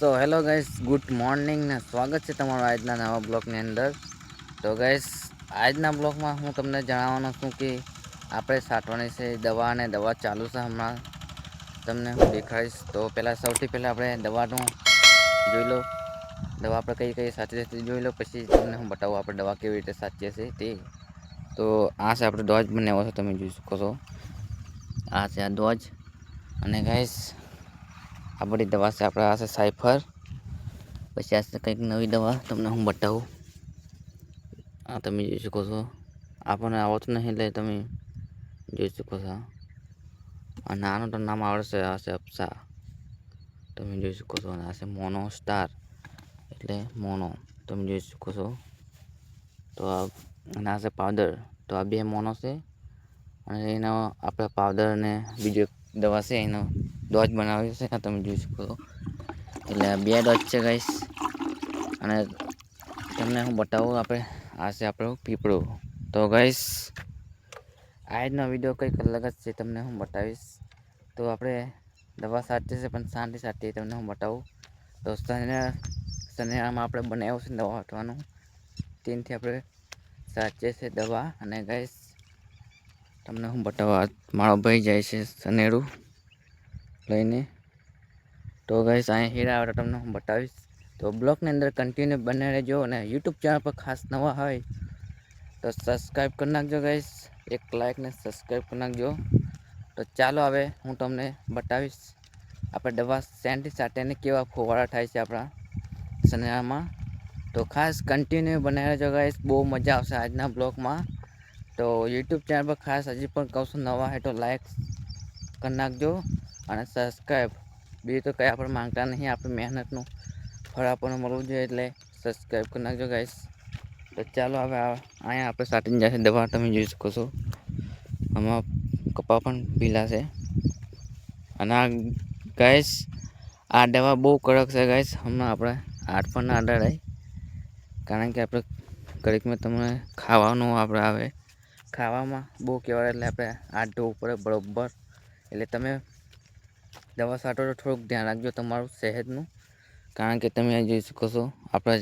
તો hello guys, good morning ને સ્વાગત છે તમારું આજના નવા બ્લોગની અંદર. તો ગાઈસ, આજના બ્લોગમાં હું તમને જણાવવાનો છું કે આપણે છાંટવાની છે દવા, અને દવા ચાલુ છે હમણાં તમને હું દેખાડીશ. તો સૌથી પહેલાં આપણે દવાનું જોઈ લો. દવા આપણે કઈ કઈ સાચી છે જોઈ લો, પછી તમને હું બતાવું આપણે દવા કેવી રીતે સાચીએ છે તે. તો આ છે આપણે ડોઝ બનાવ્યો છે, તમે જોઈ શકો છો. આ છે આ ડોઝ. અને ગાઈસ, આ બધી દવા છે આપણે. આ છે સાયફર. પછી આ છે કંઈક નવી દવા, તમને હું બતાવું. આ તમે જોઈ શકો છો. આપણને આવડતું નહીં એટલે તમે જોઈ શકો છો. અને આનું તો નામ આવડશે, આ છે અપ્સા, તમે જોઈ શકો છો. આ છે મોનો સ્ટાર, એટલે મોનો, તમે જોઈ શકો છો. તો અને આ છે પાવડર. તો આ બે મોનો છે, અને એનો આપણે પાવડર અને બીજો દવા છે એનો ડોઝ બનાવ્યો છે, આ તમે જોઈ શકો છો. એટલે બે ડોઝ છે ગાઈસ. અને તમને હું બતાવું, આપણે આ છે આપણો પીપળો. તો ગાઈસ, આજનો વિડીયો કંઈક અલગ જ છે, તમને હું બતાવીશ. તો આપણે દવા સાચી છે, પણ શાંતિ સાથે તમને હું બતાવું. તો શનિવારમાં આપણે બનાવ્યું છે દવા છાંટવાનું, તેનાથી આપણે સાચે છે દવા. અને ગાઈસ, તમને હું બતાવવા, મારો ભાઈ જાય છે સનેડું લઈને. તો ગાઈસ, અહીંયા હીરા આવે તો તમને હું બતાવીશ. તો બ્લોગની અંદર કન્ટિન્યુ બને રહેજો. અને યુટ્યુબ ચેનલ પર ખાસ નવા હોય તો સબસ્ક્રાઈબ કરી નાખજો ગાઈસ. એક લાઈક ને સબસ્ક્રાઈબ કરી નાખજો. તો ચાલો હવે હું તમને બતાવીશ આપણે દવા સેન્ટી સાટીને કેવા ફોવારા થાય છે આપણા શનિવારમાં. તો ખાસ કન્ટિન્યુ બનાવી રહેજો ગાઈસ, બહુ મજા આવશે આજના બ્લોગમાં. તો યુટ્યુબ ચેનલ પર ખાસ હજી પણ કહું છું, નવા હોય તો લાઈક કરી નાખજો અને સબસ્ક્રાઈબ. બીજું તો કંઈ આપણે માંગતા નહીં, આપણી મહેનતનું ફળ આપણને મળવું જોઈએ, એટલે સબસ્ક્રાઈબ કરી નાખજો ગાઈસ. તો ચાલો હવે અહીંયા આપણે સાટીને જશે દવા, તમે જોઈ શકો છો. આમાં કપા પણ પીલા છે. અને આ ગાઈસ, આ દવા બહુ કડક છે ગાઈસ. હમણાં આપણે હાથ પણ ના અડાડાય, કારણ કે આપણે ઘડીકમાં તમને ખાવાનું આપણે આવે, ખાવામાં બહુ કહેવાય, એટલે આપણે હાથ ધોવું પડે બરાબર. એટલે તમે દવા છાંટો તો થોડુંક ધ્યાન રાખજો તમારું સેહતનું, કારણ કે તમે જોઈ શકો છો આપણા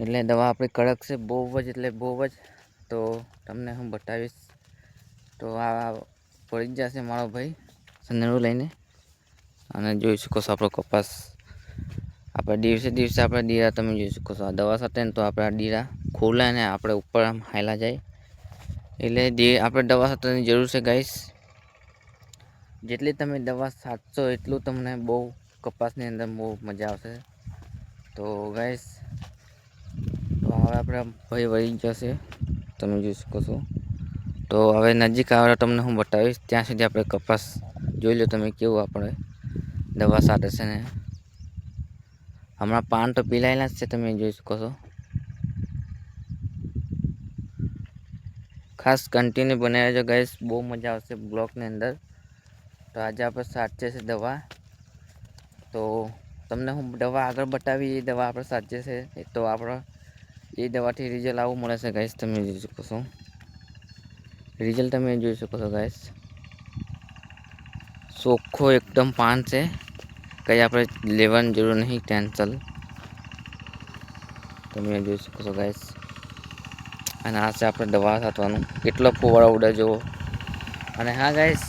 એટલે દવા આપણી કડક છે, બહુ જ એટલે બહુ જ. તો તમને હું બતાવીશ. તો આ પડી જ જશે મારો ભાઈ સનેડું લઈને. અને જોઈ શકો છો આપણો કપાસ. આપણે દિવસે દિવસે આપણે ડીરા, તમે જોઈ શકો છો. આ દવા સાથે ને તો આપણા ડીરા ખોલે ને આપણે ઉપર આમ હાયલા જાય. એટલે આપણે દવા છાંટવાની જરૂર છે ગાઈસ. જેટલી તમે દવા છાંટશો એટલું તમને બહુ કપાસની અંદર બહુ મજા આવશે. તો ગાઈસ, તો હવે આપણે ભાઈ વળી જશે, તમે જોઈ શકો છો. તો હવે નજીક આવે તમને હું બતાવીશ. ત્યાં સુધી આપણે કપાસ જોઈ લો તમે કેવું આપણે દવા છાંટે છે ને. હમણાં પાન તો પીલાયેલા જ છે, તમે જોઈ શકો છો. ખાસ કન્ટિન્યુ બનાવી રહેજો ગાઈસ, બહુ મજા આવશે બ્લોગની અંદર. તો આજે આપણે સાચીએ છે દવા. તો તમને હું દવા આગળ બતાવી, એ દવા આપણે સાચીએ છે. તો આપણે એ દવાથી રિઝલ્ટ આવું મળે છે ગાઈસ, તમે જોઈ શકો છો. રિઝલ્ટ તમે જોઈ શકો છો ગાઈસ. ચોખ્ખો એકદમ પાન છે, કંઈ આપણે લેવાની જરૂર નહીં ટેન્શન, તમે જોઈ શકો છો ગાઈસ. અને આ છે આપણે દવા છાંટવાનું, કેટલો ફુવારા ઉડે જુઓ. અને હા ગાઈસ,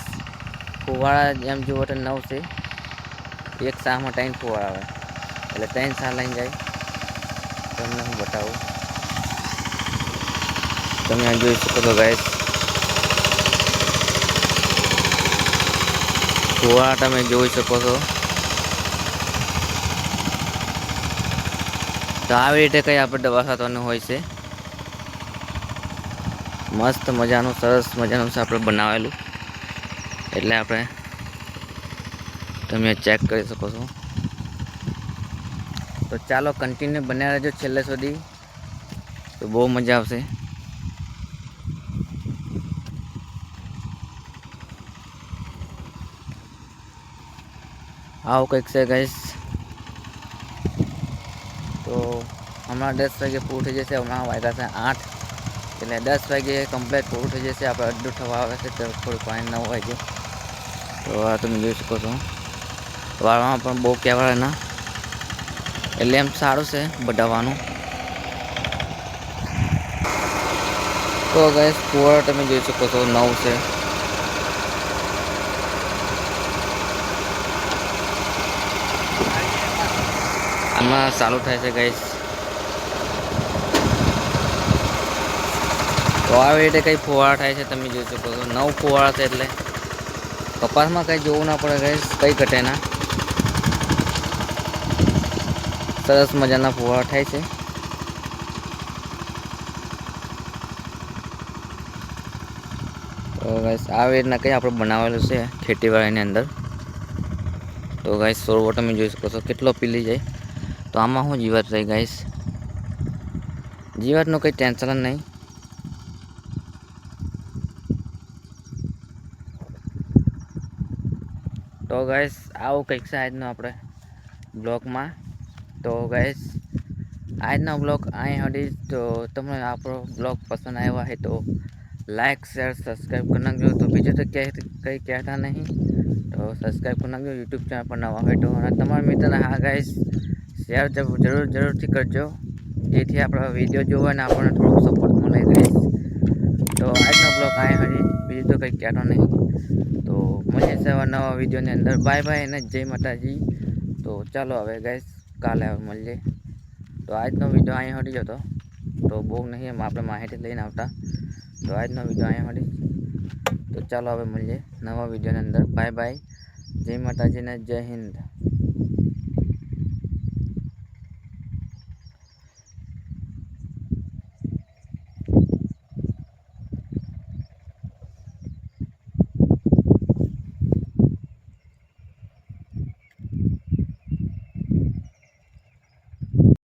ફુવારા એમ જુઓ તો 9 છે. એક સામાં 3 ફુવારા આવે, એટલે 3 સા લઈને જાય. તમને હું બતાવું, તમે જોઈ શકો છો ગાઈસ. ફુવારા તમે જોઈ શકો છો. તો આવી રીતે કંઈ આપણે દવા છાંટવાનું હોય છે. મસ્ત મજાનું, સરસ મજાનું છે આપણે બનાવેલું, એટલે આપણે તમે ચેક કરી શકો છો. તો ચાલો કન્ટિન્યુ બન્યા રહેજો છેલ્લે સુધી, તો બહુ મજા આવશે. આવું કંઈક છે ગાઈસ. તો હમણાં 10 વાગે પૂરું થઈ જશે. હમણાં વાગ્યા છે 8, એટલે 10 વાગે કમ્પ્લીટ પૂરું થઈ જશે. આપણે અડધું થવા આવે છે, તો થોડું પાણી 9 વાગે. તો આ તમે જોઈ શકો છો. વાળવામાં પણ બહુ કહેવાય ના, એટલે એમ સારું છે બઢાવવાનું. તો ગાઈસ ફુવારા તમે જોઈ શકો છો 9 છે. આમાં ચાલુ થાય છે ગાઈસ. તો આવી રીતે કંઈ ફુવારા થાય છે તમે જોઈ શકો છો. 9 ફુવારા છે એટલે કપાસમાં કંઈ જોવું ના પડે ગાઈસ, કંઈ ઘટે ના. સરસ મજાના ફુવારા થાય છે. તો ગાઈસ આવી રીતના કંઈ આપણે બનાવેલું છે ખેતીવાડીની અંદર. તો ગાઈસ સોરવો તમે જોઈ શકો છો કેટલો પીલી જાય. તો આમાં શું જીવાત રહી ગાઈસ, જીવાતનું કંઈ ટેન્શન જ નહીં. તો ગાઈસ આવું કંઈક છે આજનો આપણે બ્લોગમાં. તો ગાઈસ આજનો બ્લોગ અહીં સુધી. તો તમને આપણો બ્લોગ પસંદ આવ્યો હોય તો લાઈક શેર સબસ્ક્રાઈબ કરી નાખજો. તો બીજું તો કંઈ કહેતા નહીં, તો સબસ્ક્રાઈબ કરી નાખજો યુટ્યુબ ચેનલ પર નવા હોય તો. અને તમારા મિત્રને હા ગાઈસ શેર જરૂરથી કરજો, જેથી આપણા વિડીયો જોવાને આપણને થોડુંક સપોર્ટ મળે ગાઈસ. તો આજનો બ્લોગ અહીં સુધી, બીજું તો કંઈ કહેતો નહીં. તો મળીએ સવાર નવા વિડીયોની અંદર. બાય બાય અને જય માતાજી. તો ચાલો હવે ગાઈસ કાલે હવે મળીએ. તો આજનો વિડીયો અહીં સુધી જ હતો. તો બહુ નહીં એમ આપણે માહિતી લઈને આવતા. તો આજનો વિડીયો અહીં સુધી. તો ચાલો હવે મળીએ નવા વિડીયોની અંદર. બાય બાય, જય માતાજી ને જય હિન્દ.